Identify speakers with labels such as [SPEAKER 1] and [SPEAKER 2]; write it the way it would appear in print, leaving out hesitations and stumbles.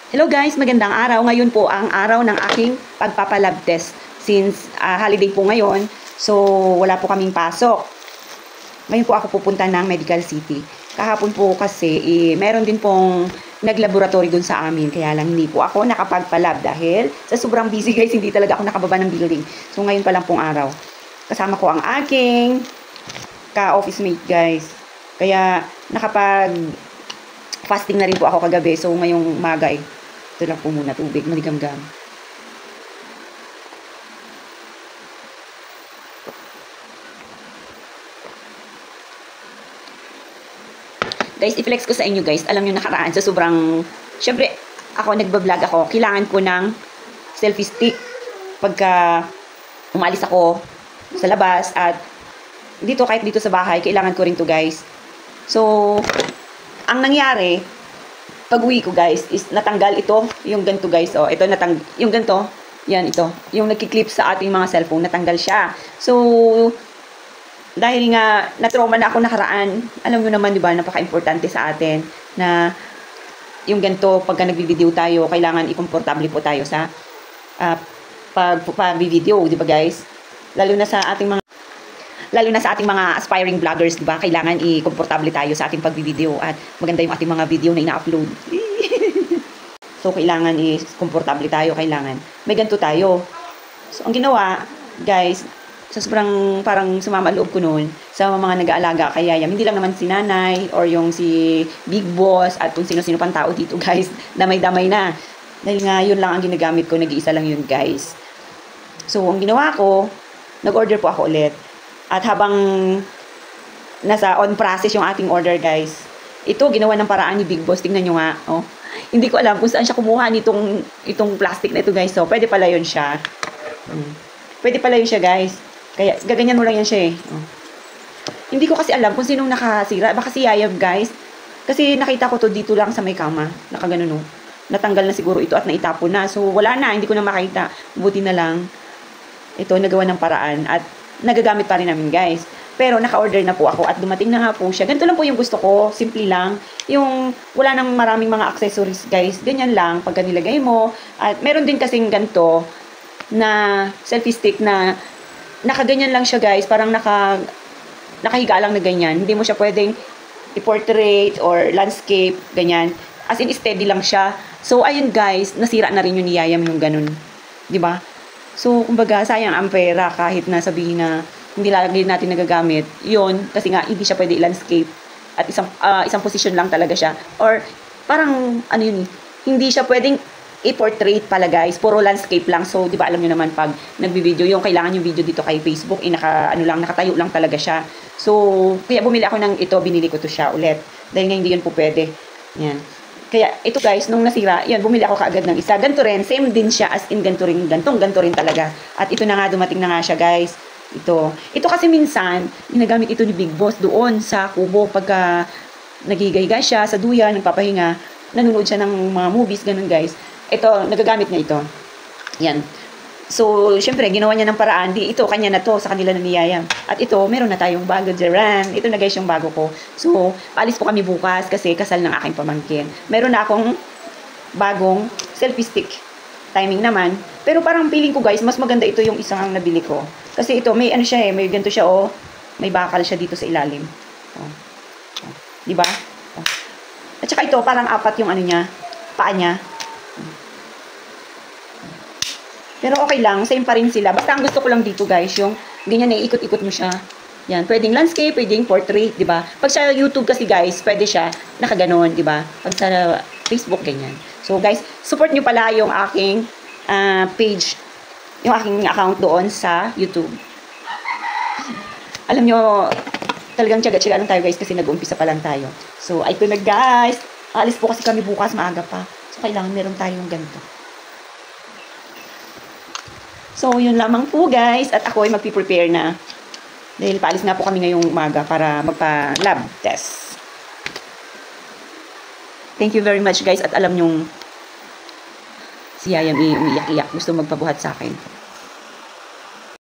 [SPEAKER 1] Hello guys, magandang araw. Ngayon po ang araw ng aking pagpapalab test. Since holiday po ngayon, so wala po kaming pasok. Ngayon po ako pupunta ng Medical City. Kahapon po kasi, meron din pong naglaboratory dun sa amin. Kaya lang hindi po ako nakapagpalab dahil sa sobrang busy guys, hindi talaga ako nakababa ng building. So ngayon pa lang pong araw. Kasama ko ang aking ka-office mate guys. Kaya fasting na rin po ako kagabi. So ngayong umaga ito lang po muna, tubig, maligamgam. Guys, i-flex ko sa inyo guys. Alam nyo nakaraan sa sobrang, syempre, ako nagbablog ako. Kailangan ko ng selfie stick pagka umalis ako sa labas at dito, kahit dito sa bahay, kailangan ko rin to guys. So, ang nangyari, pag-uwi ko guys, is natanggal ito, yung ganito guys, oh, ito yung ganito, yan ito, yung nagki-clip sa ating mga cellphone, natanggal siya. So, dahil nga, na-trauma na ako nakaraan, alam mo naman, di ba, napaka-importante sa atin, na yung ganito, pagka nag-video tayo, kailangan i-komportable po tayo sa pag-video, di ba guys? Lalo na sa ating mga aspiring vloggers, di ba? Kailangan i-komportable tayo sa ating pagbi-video at maganda yung ating mga video na ina-upload. So, kailangan i-komportable tayo, kailangan. May ganito tayo. So, ang ginawa, guys, sa sobrang parang sumama loob ko noon sa mga nag-aalaga kay Yayam, hindi lang naman si Nanay or yung si Big Boss at kung sino-sino pang tao dito, guys, damay-damay na. Dahil nga, yun lang ang ginagamit ko, nag-iisa lang yun, guys. So, ang ginawa ko, nag-order po ako ulit. At habang nasa on process yung ating order guys, ito ginawa ng paraan ni Big Boss. Tingnan nyo nga. Oh. Hindi ko alam kung saan siya kumuha itong plastic na ito guys. So, pwede pala yun siya. Pwede pala yun siya guys. Kaya gaganyan mo lang yan siya eh. Oh. Hindi ko kasi alam kung sinong nakasira. Baka si Yayab guys. Kasi nakita ko to dito lang sa may kama. Nakaganon no. Natanggal na siguro ito at naitapon na. So, wala na. Hindi ko na makita. Buti na lang. Ito nagawa ng paraan. At nagagamit pa rin namin guys. Pero naka-order na po ako at dumating na nga po siya. Ganito lang po yung gusto ko. Simple lang. Yung wala nang maraming mga accessories guys. Ganyan lang pagka nilagay mo. At meron din kasing ganito na selfie stick na nakaganyan lang siya guys. Parang nakahiga lang na ganyan. Hindi mo siya pwedeng i-portrait or landscape. Ganyan. As in steady lang siya. So ayun guys. Nasira na rin yung niyayam yung ganun. Diba? So, kumbaga, sayang ang pera kahit na sabihin na hindi lagi natin nagagamit. Yun, kasi nga, hindi siya pwede i-landscape. At isang position lang talaga siya. Or, parang, ano yun hindi siya pwedeng i-portrait pala guys. Puro landscape lang. So, di ba, alam nyo naman pag nagbi-video, yung kailangan yung video dito kay Facebook, nakatayo lang talaga siya. So, kaya bumili ako ng ito, binili ko to siya ulit. Dahil nga hindi yun po pwede. Yan. Kaya, ito guys, nung nasira, yan, bumili ako kaagad ng isa. Ganito rin, same din siya as in ganito rin talaga. At ito na nga, dumating na nga siya guys. Ito kasi minsan, ginagamit ito ni Big Boss doon sa kubo. Pagka nagigayga siya sa duyan, nagpapahinga, nanonood siya ng mga movies, ganun guys. Ito, nagagamit niya ito. Yan. So, syempre, ginawa niya ng paraan. Ito, kanya na to, sa kanila na niyayam. At ito, meron na tayong bago dyan. Ito na guys yung bago ko. So, paalis po kami bukas kasi kasal ng aking pamangkin. Meron na akong bagong selfie stick. Timing naman. Pero parang feeling ko guys, mas maganda ito yung isang nabili ko. Kasi ito, may ano siya may ganito siya may bakal siya dito sa ilalim. Diba? At saka ito, parang apat yung ano niya, paa niya. Pero okay lang, same pa rin sila. Basta ang gusto ko lang dito guys, yung ganyan na ikot-ikot mo siya. Yan, pwedeng landscape, pwedeng portrait, di ba? Pag sa YouTube kasi guys, pwede siya nakaganon, di ba? Pag sa Facebook, ganyan. So guys, support nyo pala yung aking page, yung aking account doon sa YouTube. Alam nyo, talagang tiyaga-tiyaga lang tayo guys kasi nag-uumpisa pa lang tayo. So, ito na guys. Alis po kasi kami bukas, maaga pa. So, kailangan meron tayong ganito. So, yun lamang po guys. At ako ay magpiprepare na. Dahil paalis nga po kami ngayong umaga para magpa-lab test. Thank you very much guys. At alam nyong si Yayam umiiyak-iyak. Gusto magpabuhat sa akin.